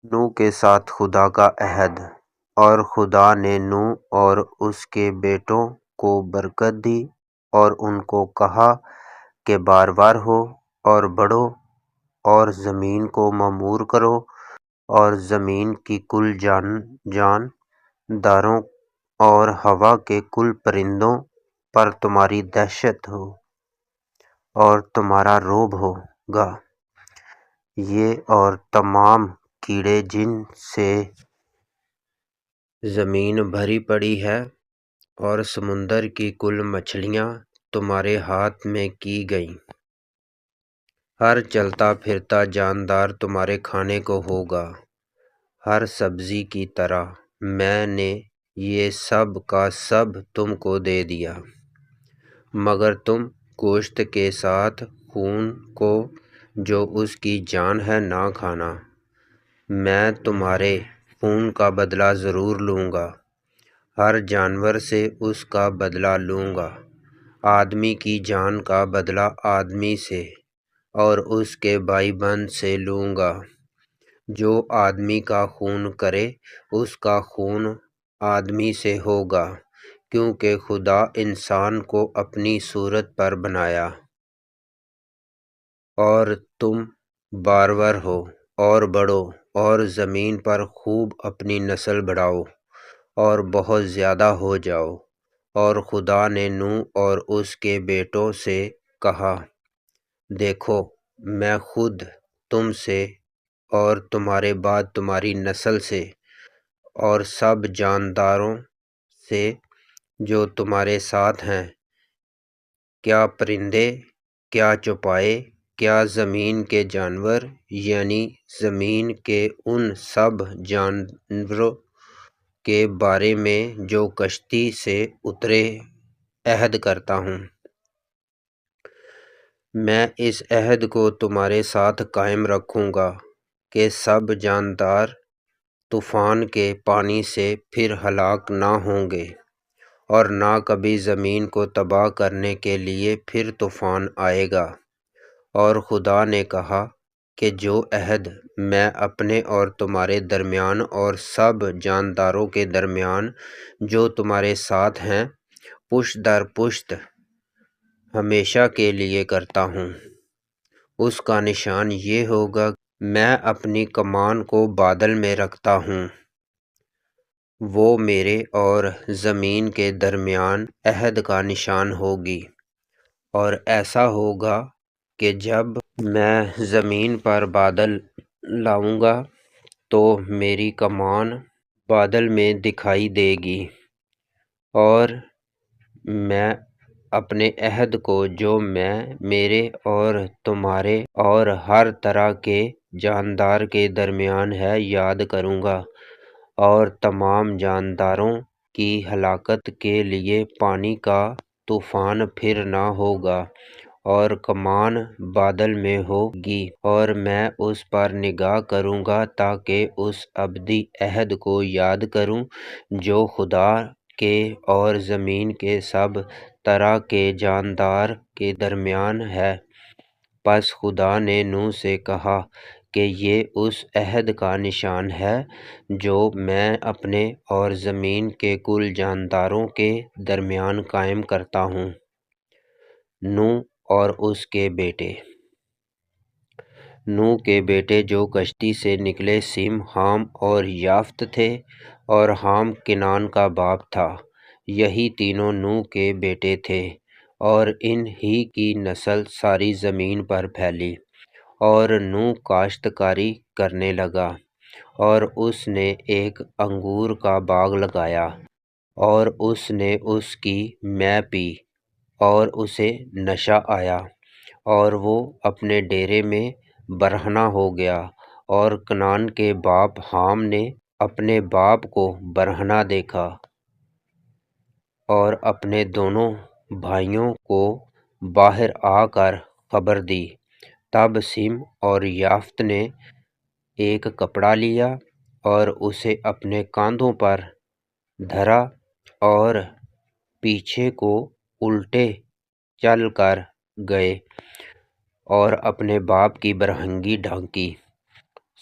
نوح کے ساتھ خدا کا عہد۔ اور خدا نے نوح اور اس کے بیٹوں کو برکت دی اور ان کو کہا کہ باربار ہو اور بڑھو اور زمین کو معمور کرو اور زمین کی کل جانداروں اور ہوا کے کل پرندوں پر تمہاری دہشت ہو اور تمہارا رعب ہوگا، یہ اور تمام کیڑے جن سے زمین بھری پڑی ہے اور سمندر کی کل مچھلیاں تمہارے ہاتھ میں کی گئیں۔ ہر چلتا پھرتا جاندار تمہارے کھانے کو ہوگا، ہر سبزی کی طرح میں نے یہ سب کا سب تم کو دے دیا، مگر تم گوشت کے ساتھ خون کو جو اس کی جان ہے نہ کھانا۔ میں تمہارے خون کا بدلہ ضرور لوں گا، ہر جانور سے اس کا بدلہ لوں گا، آدمی کی جان کا بدلہ آدمی سے اور اس کے بھائی بند سے لوں گا۔ جو آدمی کا خون کرے اس کا خون آدمی سے ہوگا، کیونکہ خدا انسان کو اپنی صورت پر بنایا۔ اور تم باربار ہو اور بڑھو اور زمین پر خوب اپنی نسل بڑھاؤ اور بہت زیادہ ہو جاؤ۔ اور خدا نے نوح اور اس کے بیٹوں سے کہا، دیکھو میں خود تم سے اور تمہارے بعد تمہاری نسل سے اور سب جانداروں سے جو تمہارے ساتھ ہیں، کیا پرندے، کیا چوپائے، کیا زمین کے جانور، یعنی زمین کے ان سب جانوروں کے بارے میں جو کشتی سے اترے عہد کرتا ہوں۔ میں اس عہد کو تمہارے ساتھ قائم رکھوں گا کہ سب جاندار طوفان کے پانی سے پھر ہلاک نہ ہوں گے اور نہ کبھی زمین کو تباہ کرنے کے لیے پھر طوفان آئے گا۔ اور خدا نے کہا کہ جو عہد میں اپنے اور تمہارے درمیان اور سب جانداروں کے درمیان جو تمہارے ساتھ ہیں پشت در پشت ہمیشہ کے لیے کرتا ہوں، اس کا نشان یہ ہوگا کہ میں اپنی کمان کو بادل میں رکھتا ہوں، وہ میرے اور زمین کے درمیان عہد کا نشان ہوگی۔ اور ایسا ہوگا کہ جب میں زمین پر بادل لاؤں گا تو میری کمان بادل میں دکھائی دے گی، اور میں اپنے عہد کو جو میں میرے اور تمہارے اور ہر طرح کے جاندار کے درمیان ہے یاد کروں گا، اور تمام جانداروں کی ہلاکت کے لیے پانی کا طوفان پھر نہ ہوگا، اور کمان بادل میں ہوگی، اور میں اس پر نگاہ کروں گا تاکہ اس ابدی عہد کو یاد کروں جو خدا کے اور زمین کے سب طرح کے جاندار کے درمیان ہے۔ پس خدا نے نوح سے کہا کہ یہ اس عہد کا نشان ہے جو میں اپنے اور زمین کے کل جانداروں کے درمیان قائم کرتا ہوں۔ نوح اور اس کے بیٹے۔ نوح کے بیٹے جو کشتی سے نکلے سیم، حام اور یافت تھے، اور حام کنعان کا باپ تھا۔ یہی تینوں نوح کے بیٹے تھے، اور ان ہی کی نسل ساری زمین پر پھیلی۔ اور نوح کاشتکاری کرنے لگا، اور اس نے ایک انگور کا باغ لگایا، اور اس نے اس کی مے پی اور اسے نشہ آیا، اور وہ اپنے ڈیرے میں برہنہ ہو گیا۔ اور کنعان کے باپ حام نے اپنے باپ کو برہنہ دیکھا اور اپنے دونوں بھائیوں کو باہر آ کر خبر دی۔ تب سیم اور یافت نے ایک کپڑا لیا اور اسے اپنے کاندھوں پر دھرا اور پیچھے کو الٹے چل کر گئے اور اپنے باپ کی برہنگی ڈھانکی۔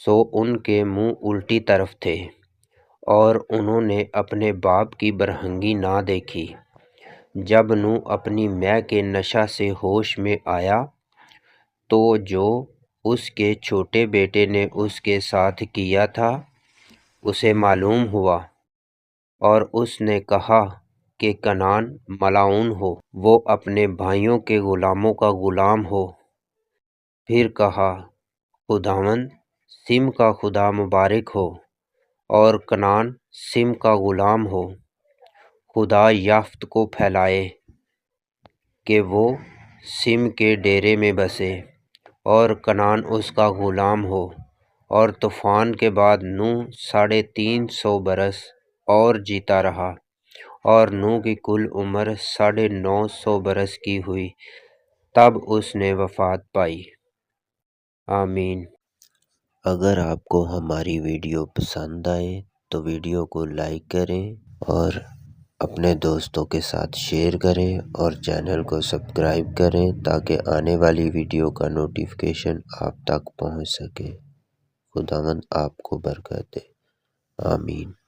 سو ان کے منہ الٹی طرف تھے اور انہوں نے اپنے باپ کی برہنگی نہ دیکھی۔ جب نوح اپنی مے کے نشہ سے ہوش میں آیا تو جو اس کے چھوٹے بیٹے نے اس کے ساتھ کیا تھا اسے معلوم ہوا، اور اس نے کہا کہ کنعان ملعون ہو، وہ اپنے بھائیوں کے غلاموں کا غلام ہو۔ پھر کہا، خداوند سم کا خدا مبارک ہو، اور کنعان سم کا غلام ہو۔ خدا یافت کو پھیلائے کہ وہ سم کے ڈیرے میں بسے، اور کنعان اس کا غلام ہو۔ اور طوفان کے بعد نوح 350 برس اور جیتا رہا، اور نوح کی کل عمر 950 برس کی ہوئی، تب اس نے وفات پائی۔ آمین۔ اگر آپ کو ہماری ویڈیو پسند آئے تو ویڈیو کو لائک کریں اور اپنے دوستوں کے ساتھ شیئر کریں، اور چینل کو سبسکرائب کریں تاکہ آنے والی ویڈیو کا نوٹیفیکیشن آپ تک پہنچ سکے۔ خداوند آپ کو برکت دے۔ آمین۔